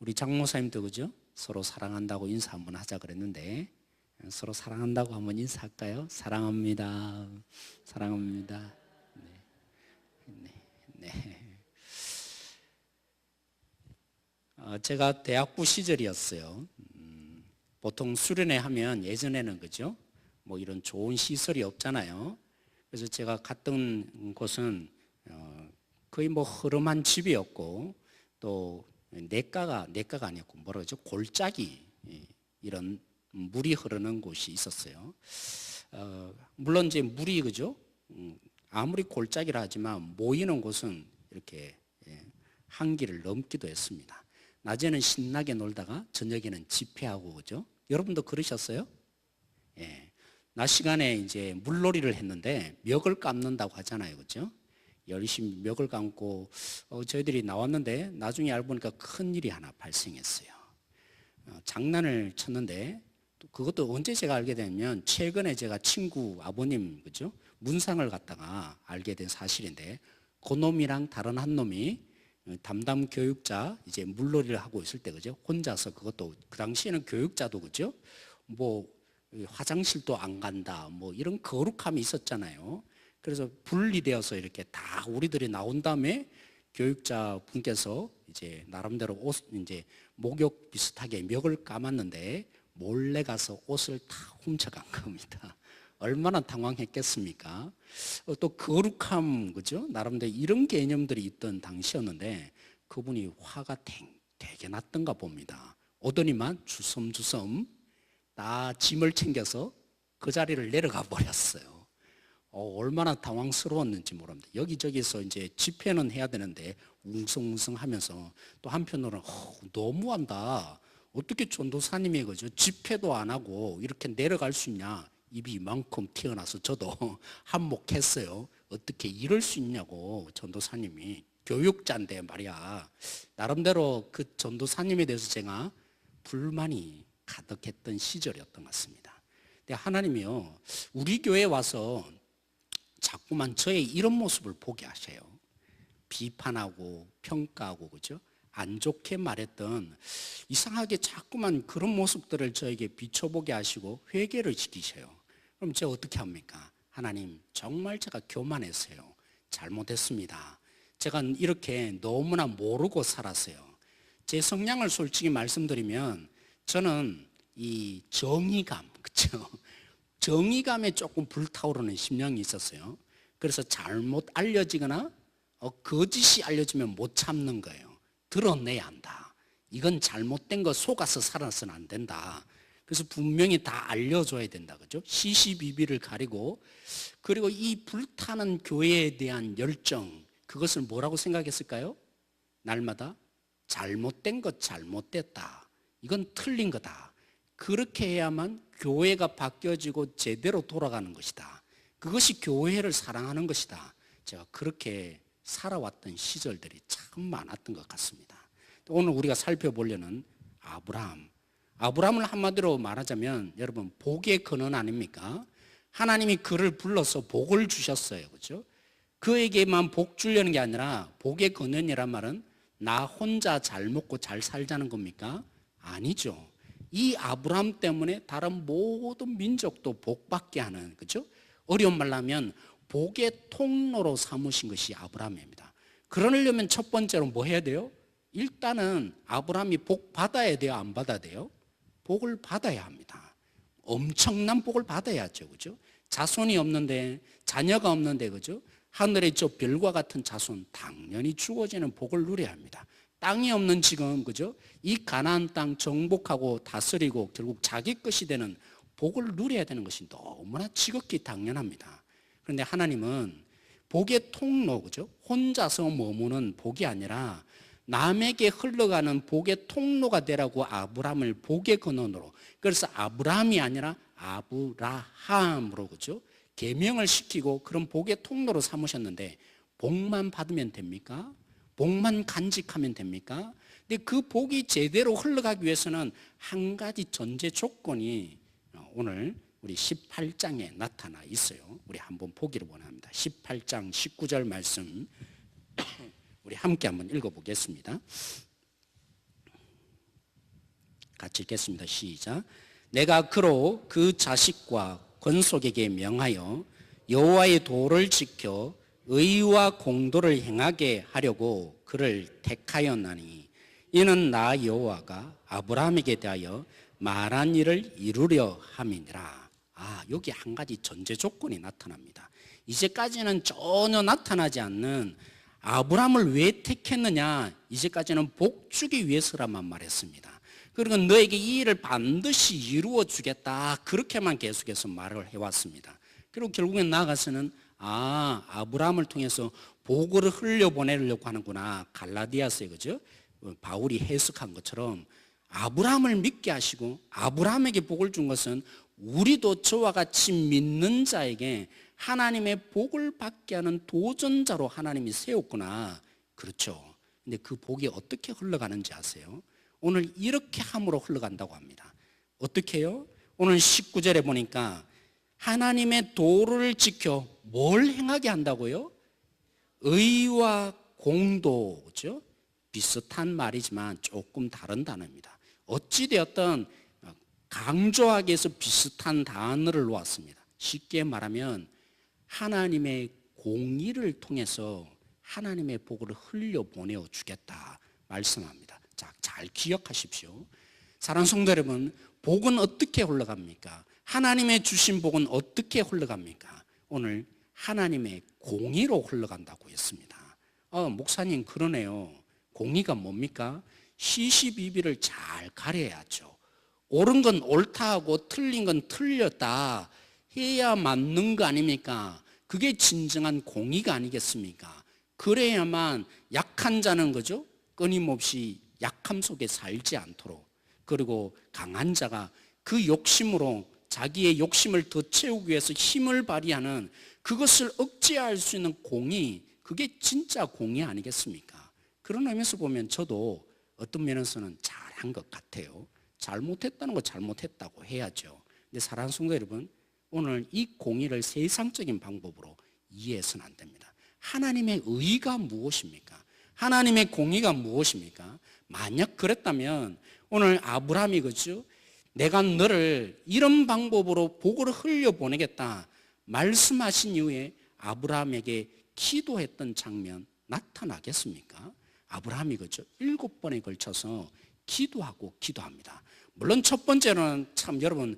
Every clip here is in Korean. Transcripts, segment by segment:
우리 장모사님도 그죠? 서로 사랑한다고 인사 한번 하자 그랬는데 서로 사랑한다고 한번 인사할까요? 사랑합니다. 사랑합니다. 네. 네. 제가 대학부 시절이었어요. 보통 수련회 하면 예전에는 그죠? 뭐 이런 좋은 시설이 없잖아요. 그래서 제가 갔던 곳은 거의 뭐 허름한 집이었고 또 내과가 아니었고 뭐라 그러죠? 골짜기 이런 물이 흐르는 곳이 있었어요. 물론 이제 물이 그죠? 아무리 골짜기라 하지만 모이는 곳은 이렇게 한기를 넘기도 했습니다. 낮에는 신나게 놀다가 저녁에는 집회하고 그죠? 여러분도 그러셨어요? 예. 낮 시간에 이제 물놀이를 했는데 멱을 감는다고 하잖아요, 그죠? 열심히 멱을 감고 저희들이 나왔는데 나중에 알고 보니까 큰 일이 하나 발생했어요. 장난을 쳤는데 그것도 언제 제가 알게 되면 최근에 제가 친구 아버님 그죠? 문상을 갖다가 알게 된 사실인데 그 놈이랑 다른 한 놈이 담당 교육자 이제 물놀이를 하고 있을 때 그죠? 혼자서 그것도 그 당시에는 교육자도 그죠? 뭐 화장실도 안 간다 뭐 이런 거룩함이 있었잖아요. 그래서 분리되어서 이렇게 다 우리들이 나온 다음에 교육자 분께서 이제 나름대로 옷 이제 목욕 비슷하게 멱을 감았는데 몰래 가서 옷을 다 훔쳐간 겁니다. 얼마나 당황했겠습니까? 또 거룩함 그죠? 나름대로 이런 개념들이 있던 당시였는데 그분이 화가 되게 났던가 봅니다. 오더니만 주섬주섬 다 짐을 챙겨서 그 자리를 내려가 버렸어요. 얼마나 당황스러웠는지 모릅니다. 여기저기서 이제 집회는 해야 되는데 웅성웅성 하면서 또 한편으로는 너무한다. 어떻게 전도사님이 그죠? 집회도 안 하고 이렇게 내려갈 수 있냐? 입이 이만큼 튀어나서 저도 한몫했어요. 어떻게 이럴 수 있냐고 전도사님이 교육자인데 말이야. 나름대로 그 전도사님에 대해서 제가 불만이 가득했던 시절이었던 것 같습니다. 근데 하나님이요 우리 교회에 와서 자꾸만 저의 이런 모습을 보게 하셔요. 비판하고 평가하고 그죠? 안 좋게 말했던 이상하게 자꾸만 그런 모습들을 저에게 비춰보게 하시고 회개를 시키셔요. 그럼 제가 어떻게 합니까? 하나님 정말 제가 교만했어요. 잘못했습니다. 제가 이렇게 너무나 모르고 살았어요. 제 성향을 솔직히 말씀드리면 저는 이 정의감 그렇죠? 정의감에 조금 불타오르는 심령이 있었어요. 그래서 잘못 알려지거나 거짓이 알려지면 못 참는 거예요. 드러내야 한다. 이건 잘못된 거 속아서 살아서는 안 된다. 그래서 분명히 다 알려줘야 된다. 그죠? 시시비비를 가리고 그리고 이 불타는 교회에 대한 열정 그것을 뭐라고 생각했을까요? 날마다 잘못된 것 잘못됐다. 이건 틀린 거다. 그렇게 해야만 교회가 바뀌어지고 제대로 돌아가는 것이다. 그것이 교회를 사랑하는 것이다. 제가 그렇게 살아왔던 시절들이 참 많았던 것 같습니다. 오늘 우리가 살펴보려는 아브라함을 한마디로 말하자면 여러분 복의 근원 아닙니까? 하나님이 그를 불러서 복을 주셨어요. 그렇죠? 그에게만 복 주려는 게 아니라 복의 근원이란 말은 나 혼자 잘 먹고 잘 살자는 겁니까? 아니죠. 이 아브라함 때문에 다른 모든 민족도 복받게 하는 그렇죠? 어려운 말로 하면 복의 통로로 삼으신 것이 아브라함입니다. 그러려면 첫 번째로 뭐 해야 돼요? 일단은 아브라함이 복 받아야 돼요? 안 받아야 돼요? 복을 받아야 합니다. 엄청난 복을 받아야죠. 그죠? 자손이 없는데 자녀가 없는데 그죠? 하늘의 저 별과 같은 자손 당연히 주어지는 복을 누려야 합니다. 땅이 없는 지금 그죠? 이 가나안 땅 정복하고 다스리고 결국 자기 것이 되는 복을 누려야 되는 것이 너무나 지극히 당연합니다. 그런데 하나님은 복의 통로 그죠? 혼자서 머무는 복이 아니라 남에게 흘러가는 복의 통로가 되라고 아브라함을 복의 근원으로 그래서 아브라함이 아니라 아브라함으로 그죠? 계명을 시키고 그런 복의 통로로 삼으셨는데 복만 받으면 됩니까? 복만 간직하면 됩니까? 근데 그 복이 제대로 흘러가기 위해서는 한 가지 전제 조건이 오늘 우리 18장에 나타나 있어요. 우리 한번 보기를 원합니다. 18장 19절 말씀 우리 함께 한번 읽어보겠습니다. 같이 읽겠습니다. 시작. 내가 그로 그 자식과 권속에게 명하여 여호와의 도를 지켜 의와 공도를 행하게 하려고 그를 택하였나니 이는 나 여호와가 아브라함에게 대하여 말한 일을 이루려 함이니라. 여기 한 가지 전제 조건이 나타납니다. 이제까지는 전혀 나타나지 않는 아브라함을 왜 택했느냐, 이제까지는 복주기 위해서라만 말했습니다. 그리고 너에게 이 일을 반드시 이루어 주겠다, 그렇게만 계속해서 말을 해왔습니다. 그리고 결국엔 나아가서는 아브라함을 통해서 복을 흘려보내려고 하는구나. 갈라디아서에 그죠? 바울이 해석한 것처럼 아브라함을 믿게 하시고 아브라함에게 복을 준 것은 우리도 저와 같이 믿는 자에게 하나님의 복을 받게 하는 도전자로 하나님이 세웠구나. 그렇죠. 근데 그 복이 어떻게 흘러가는지 아세요? 오늘 이렇게 함으로 흘러간다고 합니다. 어떻게 해요? 오늘 19절에 보니까 하나님의 도를 지켜 뭘 행하게 한다고요? 의와 공도, 그렇죠? 비슷한 말이지만 조금 다른 단어입니다. 어찌되었든 강조하기 위해서 비슷한 단어를 놓았습니다. 쉽게 말하면 하나님의 공의를 통해서 하나님의 복을 흘려보내어 주겠다 말씀합니다. 자, 잘 기억하십시오. 사랑하는 성도 여러분, 복은 어떻게 흘러갑니까? 하나님의 주신 복은 어떻게 흘러갑니까? 오늘 하나님의 공의로 흘러간다고 했습니다. 목사님 그러네요. 공의가 뭡니까? 시시비비를 잘 가려야죠. 옳은 건 옳다 하고 틀린 건 틀렸다 해야 맞는 거 아닙니까? 그게 진정한 공의가 아니겠습니까? 그래야만 약한 자는 그죠? 끊임없이 약함 속에 살지 않도록, 그리고 강한 자가 그 욕심으로 자기의 욕심을 더 채우기 위해서 힘을 발휘하는 그것을 억제할 수 있는 공의, 그게 진짜 공의 아니겠습니까? 그런 의미에서 보면 저도 어떤 면에서는 잘한 것 같아요. 잘못했다는 거 잘못했다고 해야죠. 근데 사랑하는 성도 여러분, 오늘 이 공의를 세상적인 방법으로 이해해서는 안 됩니다. 하나님의 의가 무엇입니까? 하나님의 공의가 무엇입니까? 만약 그랬다면 오늘 아브라함이 그죠? 내가 너를 이런 방법으로 복을 흘려보내겠다 말씀하신 이후에 아브라함에게 기도했던 장면 나타나겠습니까? 아브라함이 그죠? 7번에 걸쳐서 기도하고 기도합니다. 물론 첫 번째는 참 여러분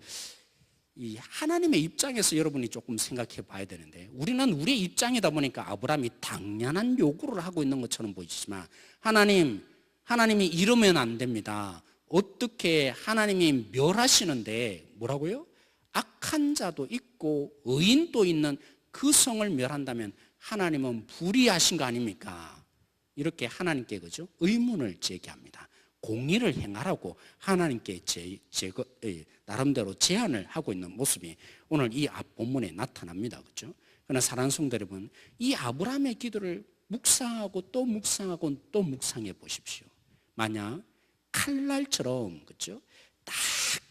이 하나님의 입장에서 여러분이 조금 생각해 봐야 되는데, 우리는 우리의 입장이다 보니까 아브라함이 당연한 요구를 하고 있는 것처럼 보이지만 하나님이 이러면 안 됩니다. 어떻게 하나님이 멸하시는데 뭐라고요? 악한 자도 있고 의인도 있는 그 성을 멸한다면 하나님은 불의하신 거 아닙니까? 이렇게 하나님께 그죠? 의문을 제기합니다. 공의를 행하라고 하나님께 나름대로 제안을 하고 있는 모습이 오늘 이 앞 본문에 나타납니다. 그렇죠? 그러나 사랑하는 성도 여러분, 이 아브라함의 기도를 묵상하고 또 묵상하고 또 묵상해 보십시오. 만약 칼날처럼 그렇죠? 딱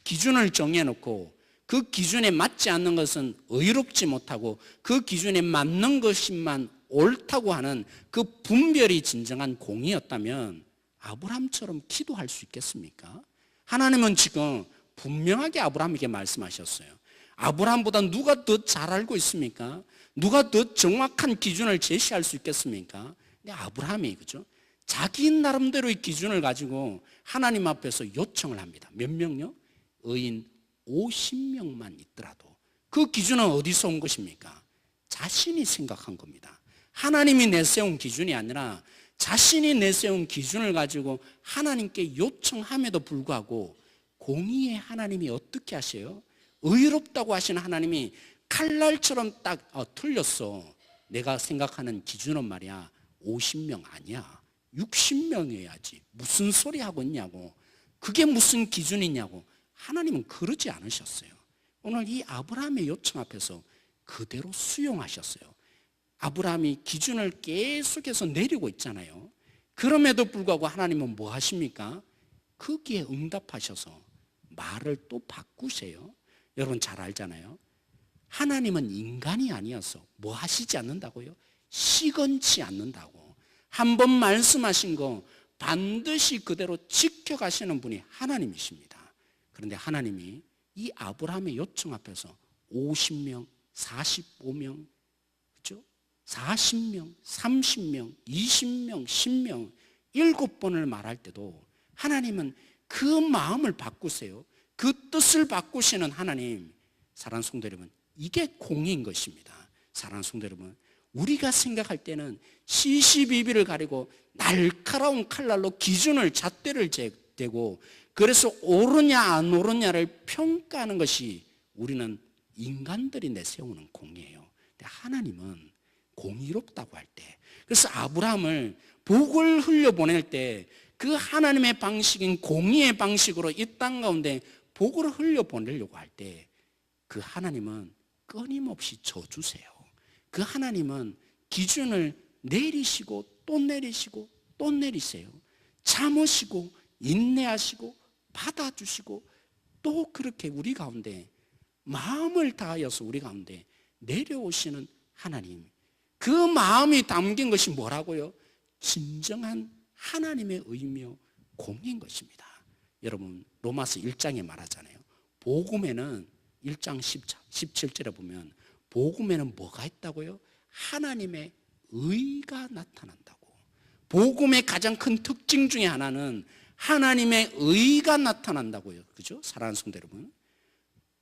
기준을 정해놓고 그 기준에 맞지 않는 것은 의롭지 못하고 그 기준에 맞는 것만 옳다고 하는 그 분별이 진정한 공의였다면 아브라함처럼 기도할 수 있겠습니까? 하나님은 지금 분명하게 아브라함에게 말씀하셨어요. 아브라함보다 누가 더 잘 알고 있습니까? 누가 더 정확한 기준을 제시할 수 있겠습니까? 근데 아브라함이 그죠? 자기 나름대로의 기준을 가지고 하나님 앞에서 요청을 합니다. 몇 명요? 의인 50명만 있더라도. 그 기준은 어디서 온 것입니까? 자신이 생각한 겁니다. 하나님이 내세운 기준이 아니라 자신이 내세운 기준을 가지고 하나님께 요청함에도 불구하고 공의의 하나님이 어떻게 하세요? 의롭다고 하시는 하나님이 칼날처럼 딱 틀렸어. 내가 생각하는 기준은 말이야 50명 아니야 60명이어야지. 무슨 소리 하고 있냐고. 그게 무슨 기준이냐고. 하나님은 그러지 않으셨어요. 오늘 이 아브라함의 요청 앞에서 그대로 수용하셨어요. 아브라함이 기준을 계속해서 내리고 있잖아요. 그럼에도 불구하고 하나님은 뭐 하십니까? 거기에 응답하셔서 말을 또 바꾸세요. 여러분 잘 알잖아요. 하나님은 인간이 아니어서 뭐 하시지 않는다고요? 시건치 않는다고. 한 번 말씀하신 거 반드시 그대로 지켜가시는 분이 하나님이십니다. 그런데 하나님이 이 아브라함의 요청 앞에서 50명, 45명, 그렇죠? 40명, 30명, 20명, 10명, 7번을 말할 때도 하나님은 그 마음을 바꾸세요. 그 뜻을 바꾸시는 하나님. 사랑하는 성도 여러분, 이게 공의인 것입니다. 사랑하는 성도 여러분, 우리가 생각할 때는 시시비비를 가리고 날카로운 칼날로 기준을 잣대를 대고 그래서 옳으냐 안 옳으냐를 평가하는 것이 우리는 인간들이 내세우는 공의예요. 근데 하나님은 공의롭다고 할 때, 그래서 아브라함을 복을 흘려보낼 때 그 하나님의 방식인 공의의 방식으로 이 땅 가운데 복을 흘려보내려고 할 때 그 하나님은 끊임없이 저주세요. 그 하나님은 기준을 내리시고 또 내리시고 또 내리세요. 참으시고 인내하시고 받아주시고 또 그렇게 우리 가운데 마음을 다하여서 우리 가운데 내려오시는 하나님. 그 마음이 담긴 것이 뭐라고요? 진정한 하나님의 의미요 공인 것입니다. 여러분 로마서 1장에 말하잖아요. 복음에는 1장 17절에 보면 복음에는 뭐가 있다고요? 하나님의 의가 나타난다고. 복음의 가장 큰 특징 중에 하나는 하나님의 의가 나타난다고요. 그죠? 사랑하는 성도 여러분,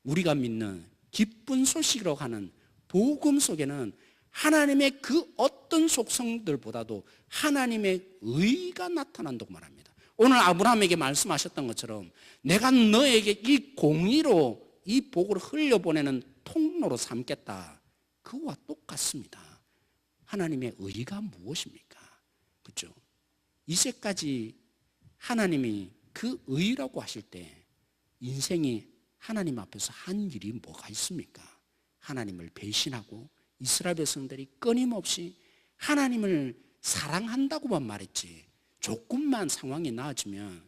우리가 믿는 기쁜 소식이라고 하는 복음 속에는 하나님의 그 어떤 속성들보다도 하나님의 의가 나타난다고 말합니다. 오늘 아브라함에게 말씀하셨던 것처럼 내가 너에게 이 공의로 이 복을 흘려보내는 통로로 삼겠다. 그와 똑같습니다. 하나님의 의가 무엇입니까? 그렇죠? 이제까지 하나님이 그 의라고 하실 때 인생이 하나님 앞에서 한 일이 뭐가 있습니까? 하나님을 배신하고 이스라엘 백성들이 끊임없이 하나님을 사랑한다고만 말했지 조금만 상황이 나아지면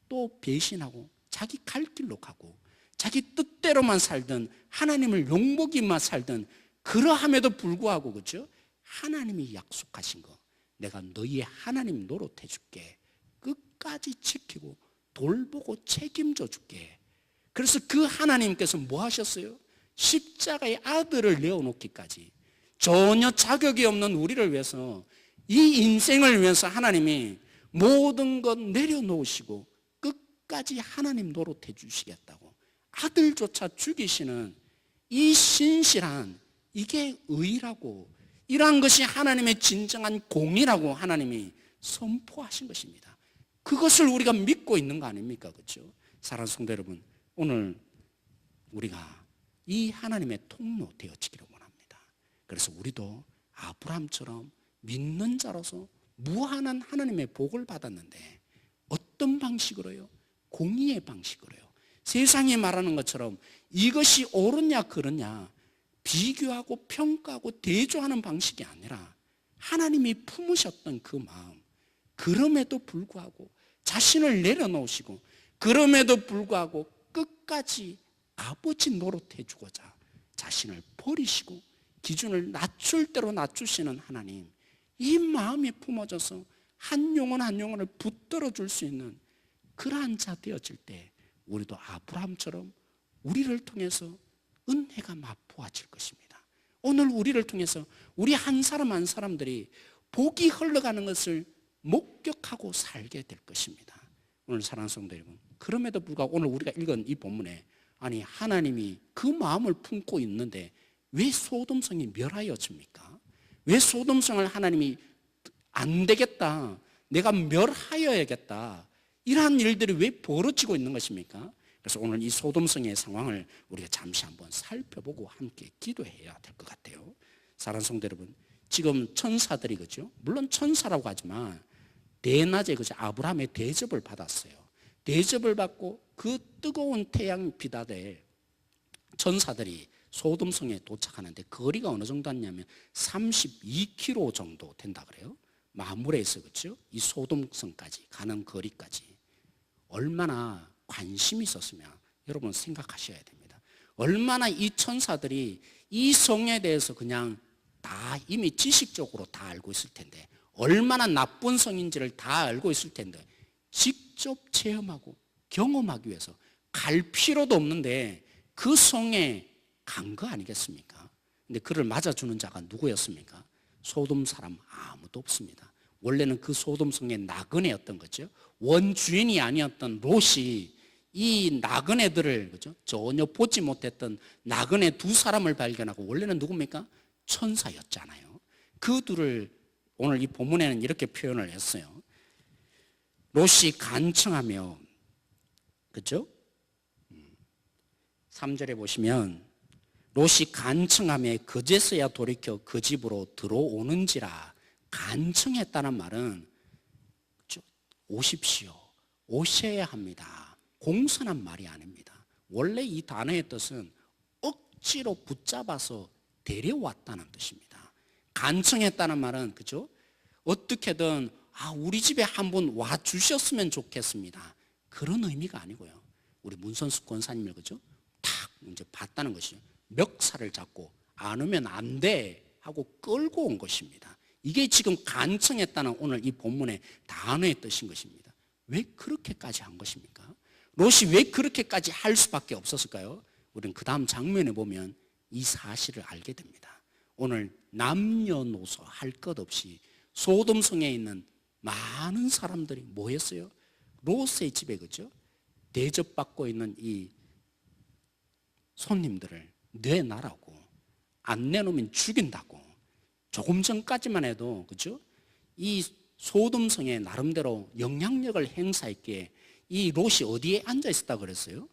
또 배신하고 자기 갈 길로 가고 자기 뜻대로만 살든 하나님을 욕먹이만 살든 그러함에도 불구하고 그렇죠? 하나님이 약속하신 거 내가 너희의 하나님 노릇해 줄게. 끝까지 지키고 돌보고 책임져 줄게. 그래서 그 하나님께서 뭐 하셨어요? 십자가의 아들을 내어놓기까지 전혀 자격이 없는 우리를 위해서 이 인생을 위해서 하나님이 모든 것 내려놓으시고 끝까지 하나님 노릇해 주시겠다고 아들조차 죽이시는 이 신실한 이게 의라고 이러한 것이 하나님의 진정한 공의라고 하나님이 선포하신 것입니다. 그것을 우리가 믿고 있는 거 아닙니까? 그렇죠? 사랑하는 성도 여러분, 오늘 우리가 이 하나님의 통로 되어지기를 원합니다. 그래서 우리도 아브라함처럼 믿는 자로서 무한한 하나님의 복을 받았는데 어떤 방식으로요? 공의의 방식으로요. 세상이 말하는 것처럼 이것이 옳으냐 그러냐 비교하고 평가하고 대조하는 방식이 아니라 하나님이 품으셨던 그 마음, 그럼에도 불구하고 자신을 내려놓으시고 그럼에도 불구하고 끝까지 아버지 노릇해 주고자 자신을 버리시고 기준을 낮출 대로 낮추시는 하나님, 이 마음이 품어져서 한 영혼 한 영혼을 붙들어 줄 수 있는 그러한 자 되어질 때 우리도 아브라함처럼 우리를 통해서 은혜가 맛보아질 것입니다. 오늘 우리를 통해서 우리 한 사람 한 사람들이 복이 흘러가는 것을 목격하고 살게 될 것입니다. 오늘 사랑하는 성도 여러분, 그럼에도 불구하고 오늘 우리가 읽은 이 본문에 아니 하나님이 그 마음을 품고 있는데 왜 소돔성이 멸하여집니까? 왜 소돔성을 하나님이 안 되겠다, 내가 멸하여야겠다, 이러한 일들이 왜 벌어지고 있는 것입니까? 그래서 오늘 이 소돔성의 상황을 우리가 잠시 한번 살펴보고 함께 기도해야 될 것 같아요. 사랑하는 성도 여러분, 지금 천사들이 그죠? 물론 천사라고 하지만 대낮에 그죠? 아브라함의 대접을 받았어요. 대접을 받고 그 뜨거운 태양 빛 아래 천사들이 소돔성에 도착하는데 거리가 어느 정도 했냐면 32km 정도 된다 그래요. 마물에서 그렇죠? 이 소돔성까지 가는 거리까지 얼마나 관심이 있었으면 여러분 생각하셔야 됩니다. 얼마나 이 천사들이 이 성에 대해서 그냥 다 이미 지식적으로 다 알고 있을 텐데 얼마나 나쁜 성인지를 다 알고 있을 텐데 직접 체험하고 경험하기 위해서 갈 필요도 없는데 그 성에 간 거 아니겠습니까? 근데 그를 맞아주는 자가 누구였습니까? 소돔 사람 아무도 없습니다. 원래는 그 소돔 성의 나그네였던 거죠. 원주인이 아니었던 롯이 이 나그네들을, 그죠? 전혀 보지 못했던 나그네 두 사람을 발견하고, 원래는 누굽니까? 천사였잖아요. 그 둘을 오늘 이 본문에는 이렇게 표현을 했어요. 롯이 간청하며, 그죠? 3절에 보시면 롯이 간청하며 그제서야 돌이켜 그 집으로 들어오는지라. 간청했다는 말은, 그죠? 오십시오, 오셔야 합니다, 공손한 말이 아닙니다. 원래 이 단어의 뜻은 억지로 붙잡아서 데려왔다는 뜻입니다. 간청했다는 말은, 그죠? 어떻게든 우리 집에 한번 와 주셨으면 좋겠습니다, 그런 의미가 아니고요. 우리 문선숙 권사님을, 그죠? 탁 이제 봤다는 것이죠. 멱살을 잡고 안 오면 안 돼 하고 끌고 온 것입니다. 이게 지금 간청했다는 오늘 이 본문의 단어의 뜻인 것입니다. 왜 그렇게까지 한 것입니까? 롯이 왜 그렇게까지 할 수밖에 없었을까요? 우리는 그 다음 장면에 보면 이 사실을 알게 됩니다. 오늘 남녀노소 할 것 없이 소돔성에 있는 많은 사람들이 뭐 했어요? 롯의 집에, 그죠? 대접받고 있는 이 손님들을 내놔라고, 안 내놓으면 죽인다고. 조금 전까지만 해도, 그죠? 이 소돔성에 나름대로 영향력을 행사했기에 이 롯이 어디에 앉아 있었다고 그랬어요?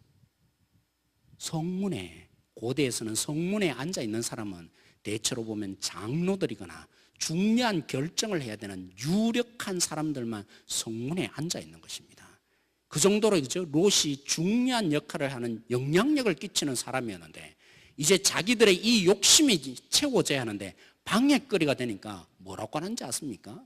성문에. 고대에서는 성문에 앉아 있는 사람은 대체로 보면 장로들이거나 중요한 결정을 해야 되는 유력한 사람들만 성문에 앉아 있는 것입니다. 그 정도로, 그죠? 롯이 중요한 역할을 하는, 영향력을 끼치는 사람이었는데, 이제 자기들의 이 욕심이 채워져야 하는데 방해거리가 되니까 뭐라고 하는지 아십니까?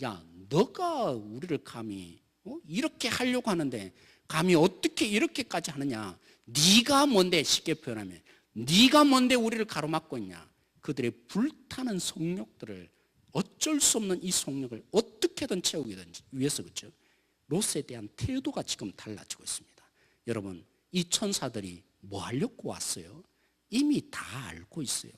야, 너가 우리를 감히 이렇게 하려고 하는데 감히 어떻게 이렇게까지 하느냐? 네가 뭔데, 쉽게 표현하면 네가 뭔데 우리를 가로막고 있냐? 그들의 불타는 성욕들을, 어쩔 수 없는 이 성욕을 어떻게든 채우기 위해서, 그렇죠? 롯에 대한 태도가 지금 달라지고 있습니다. 여러분, 이 천사들이 뭐 하려고 왔어요? 이미 다 알고 있어요.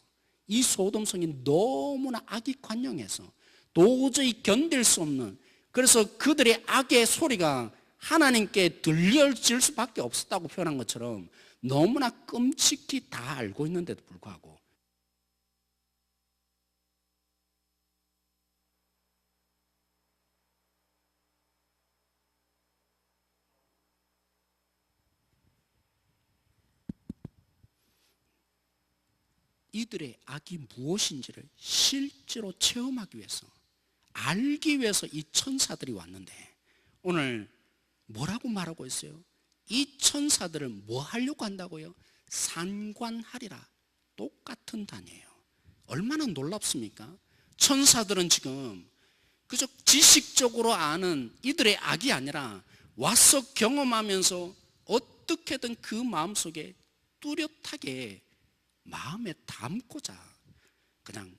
이 소돔성이 너무나 악이 관영해서 도저히 견딜 수 없는, 그래서 그들의 악의 소리가 하나님께 들려질 수밖에 없었다고 표현한 것처럼 너무나 끔찍히 다 알고 있는데도 불구하고 이들의 악이 무엇인지를 실제로 체험하기 위해서, 알기 위해서 이 천사들이 왔는데, 오늘 뭐라고 말하고 있어요? 이 천사들을 뭐 하려고 한다고요? 상관하리라. 똑같은 단어예요. 얼마나 놀랍습니까? 천사들은 지금 그저 지식적으로 아는 이들의 악이 아니라 와서 경험하면서 어떻게든 그 마음속에 뚜렷하게 마음에 담고자, 그냥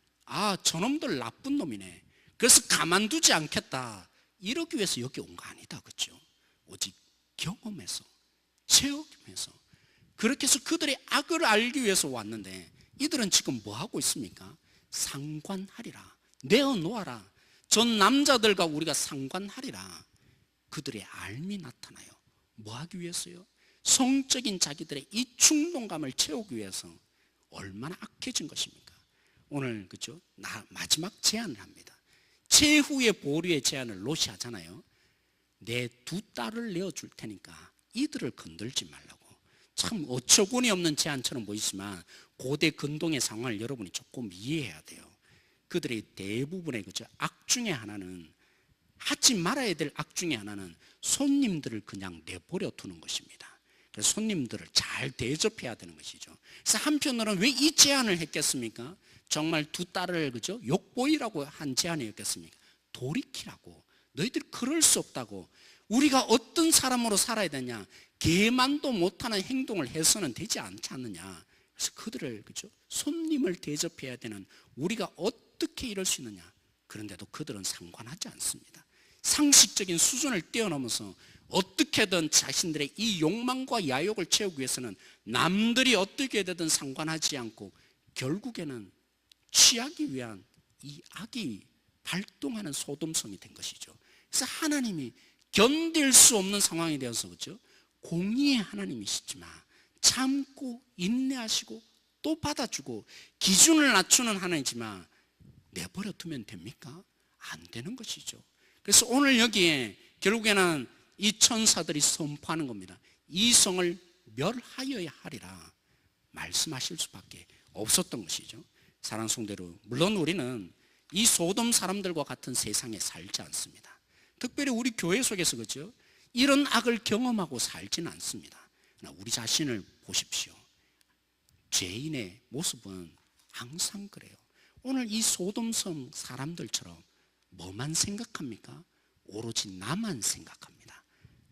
저놈들 나쁜 놈이네, 그래서 가만두지 않겠다, 이러기 위해서 여기 온 거 아니다, 그렇죠? 오직 경험해서, 체험해서, 그렇게 해서 그들의 악을 알기 위해서 왔는데, 이들은 지금 뭐 하고 있습니까? 상관하리라, 내어놓아라, 전 남자들과 우리가 상관하리라. 그들의 알미 나타나요. 뭐 하기 위해서요? 성적인 자기들의 이 충동감을 채우기 위해서. 얼마나 악해진 것입니까? 오늘, 그죠? 마지막 제안을 합니다. 최후의 보류의 제안을 롯이 하잖아요. 내 두 딸을 내어줄 테니까 이들을 건들지 말라고. 참 어처구니 없는 제안처럼 보이지만 고대 근동의 상황을 여러분이 조금 이해해야 돼요. 그들의 대부분의, 그죠? 악 중에 하나는, 하지 말아야 될 악 중에 하나는 손님들을 그냥 내버려 두는 것입니다. 그래서 손님들을 잘 대접해야 되는 것이죠. 그래서 한편으로는 왜 이 제안을 했겠습니까? 정말 두 딸을, 그죠? 욕보이라고 한 제안이었겠습니까? 돌이키라고. 너희들 그럴 수 없다고. 우리가 어떤 사람으로 살아야 되냐? 개만도 못하는 행동을 해서는 되지 않지 않느냐? 그래서 그들을, 그죠? 손님을 대접해야 되는 우리가 어떻게 이럴 수 있느냐? 그런데도 그들은 상관하지 않습니다. 상식적인 수준을 뛰어넘어서 어떻게든 자신들의 이 욕망과 야욕을 채우기 위해서는 남들이 어떻게 되든 상관하지 않고 결국에는 취하기 위한 이 악이 발동하는 소돔성이 된 것이죠. 그래서 하나님이 견딜 수 없는 상황이 되어서 그렇죠? 공의의 하나님이시지만 참고 인내하시고 또 받아주고 기준을 낮추는 하나님이지만 내버려 두면 됩니까? 안 되는 것이죠. 그래서 오늘 여기에 결국에는 이 천사들이 선포하는 겁니다. 이 성을 멸하여야 하리라 말씀하실 수밖에 없었던 것이죠. 사랑하는 성도들, 물론 우리는 이 소돔 사람들과 같은 세상에 살지 않습니다. 특별히 우리 교회 속에서 그렇죠? 이런 악을 경험하고 살지는 않습니다. 그러나 우리 자신을 보십시오. 죄인의 모습은 항상 그래요. 오늘 이 소돔섬 사람들처럼 뭐만 생각합니까? 오로지 나만 생각합니다.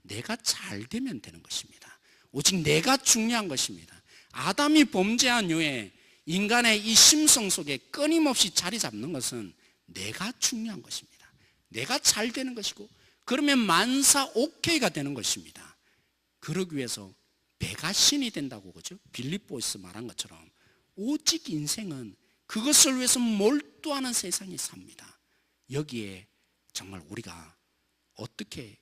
내가 잘 되면 되는 것입니다. 오직 내가 중요한 것입니다. 아담이 범죄한 후에 인간의 이 심성 속에 끊임없이 자리 잡는 것은 내가 중요한 것입니다. 내가 잘 되는 것이고 그러면 만사 오케이가 되는 것입니다. 그러기 위해서 배가 신이 된다고 그죠? 빌립보에서 말한 것처럼 오직 인생은 그것을 위해서 몰두하는 세상이 삽니다. 여기에 정말 우리가 어떻게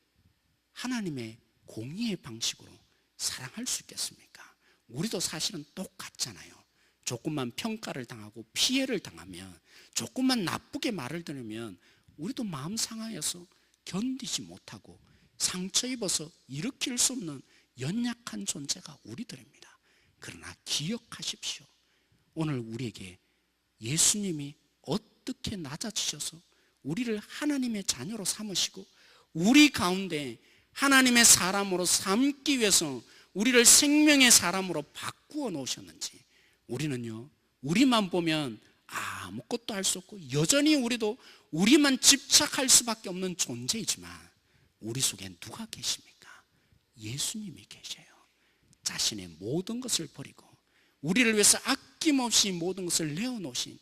하나님의 공의의 방식으로 사랑할 수 있겠습니까? 우리도 사실은 똑같잖아요. 조금만 평가를 당하고 피해를 당하면, 조금만 나쁘게 말을 들으면 우리도 마음 상하여서 견디지 못하고 상처 입어서 일으킬 수 없는 연약한 존재가 우리들입니다. 그러나 기억하십시오. 오늘 우리에게 예수님이 어떻게 낮아지셔서 우리를 하나님의 자녀로 삼으시고 우리 가운데 하나님의 사람으로 삼기 위해서 우리를 생명의 사람으로 바꾸어 놓으셨는지, 우리는요, 우리만 보면 아무것도 할 수 없고 여전히 우리도 우리만 집착할 수밖에 없는 존재이지만 우리 속에 누가 계십니까? 예수님이 계셔요. 자신의 모든 것을 버리고 우리를 위해서 아낌없이 모든 것을 내어놓으신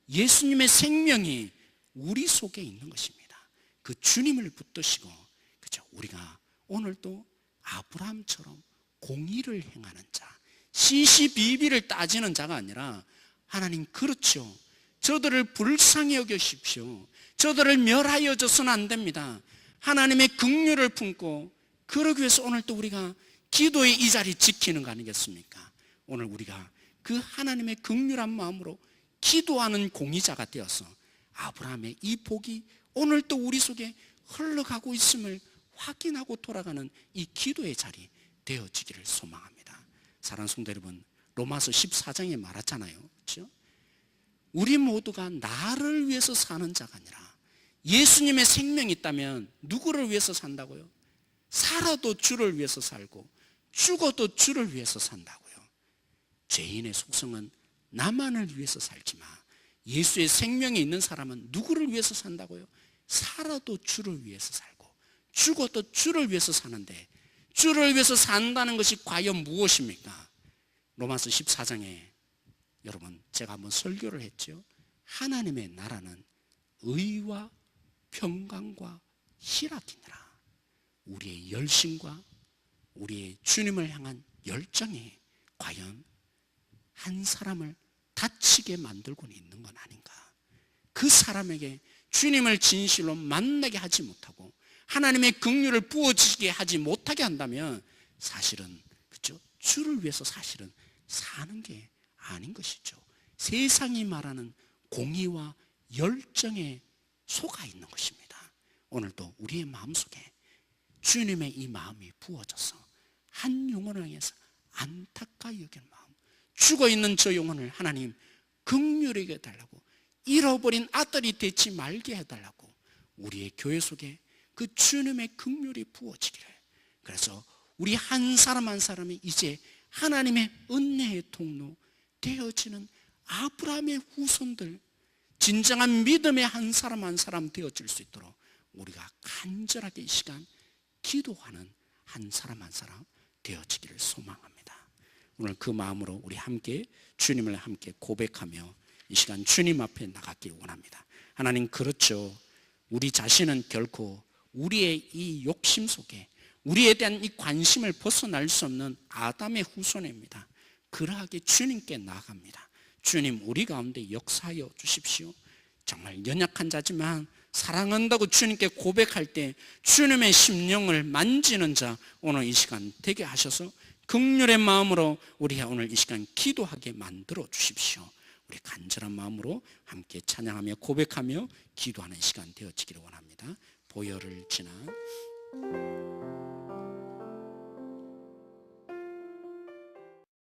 예수님의 생명이 우리 속에 있는 것입니다. 그 주님을 붙드시고, 그죠? 우리가 오늘도 아브라함처럼 공의를 행하는 자, 시시비비를 따지는 자가 아니라, 하나님 그렇죠, 저들을 불쌍히 여기십시오, 저들을 멸하여 줘서는 안 됩니다, 하나님의 긍휼을 품고, 그러기 위해서 오늘 또 우리가 기도의 이 자리 지키는 거 아니겠습니까? 오늘 우리가 그 하나님의 긍휼한 마음으로 기도하는 공의자가 되어서 아브라함의 이 복이 오늘 또 우리 속에 흘러가고 있음을 확인하고 돌아가는 이 기도의 자리 되어지기를 소망합니다. 사랑하는 성도 여러분, 로마서 14장에 말했잖아요, 그렇죠? 우리 모두가 나를 위해서 사는 자가 아니라 예수님의 생명이 있다면 누구를 위해서 산다고요? 살아도 주를 위해서 살고 죽어도 주를 위해서 산다고요. 죄인의 속성은 나만을 위해서 살지만 예수의 생명이 있는 사람은 누구를 위해서 산다고요? 살아도 주를 위해서 살고 죽어도 주를 위해서 사는데, 주를 위해서 산다는 것이 과연 무엇입니까? 로마서 14장에 여러분 제가 한번 설교를 했죠. 하나님의 나라는 의와 평강과 희락이니라. 우리의 열심과 우리의 주님을 향한 열정이 과연 한 사람을 다치게 만들고 있는 건 아닌가? 그 사람에게 주님을 진실로 만나게 하지 못하고 하나님의 긍휼을 부어지게 하지 못하게 한다면 사실은, 그렇죠, 주를 위해서 사실은 사는 게 아닌 것이죠. 세상이 말하는 공의와 열정에 속아 있는 것입니다. 오늘도 우리의 마음속에 주님의 이 마음이 부어져서 한 영혼을 향해서 안타까이 여기는 마음, 죽어있는 저 영혼을 하나님 긍휼히 해달라고, 잃어버린 아들이 되지 말게 해달라고 우리의 교회 속에 그 주님의 긍휼이 부어지기를, 그래서 우리 한 사람 한 사람이 이제 하나님의 은혜의 통로 되어지는 아브라함의 후손들, 진정한 믿음의 한 사람 한 사람 되어질 수 있도록 우리가 간절하게 이 시간 기도하는 한 사람 한 사람 되어지기를 소망합니다. 오늘 그 마음으로 우리 함께 주님을 함께 고백하며 이 시간 주님 앞에 나가길 원합니다. 하나님, 그렇죠, 우리 자신은 결코 우리의 이 욕심 속에, 우리에 대한 이 관심을 벗어날 수 없는 아담의 후손입니다. 그러하게 주님께 나아갑니다. 주님, 우리 가운데 역사하여 주십시오. 정말 연약한 자지만 사랑한다고 주님께 고백할 때 주님의 심령을 만지는 자 오늘 이 시간 되게 하셔서 긍휼의 마음으로 우리 오늘 이 시간 기도하게 만들어 주십시오. 우리 간절한 마음으로 함께 찬양하며 고백하며 기도하는 시간 되어지기를 원합니다. 보혈을 지나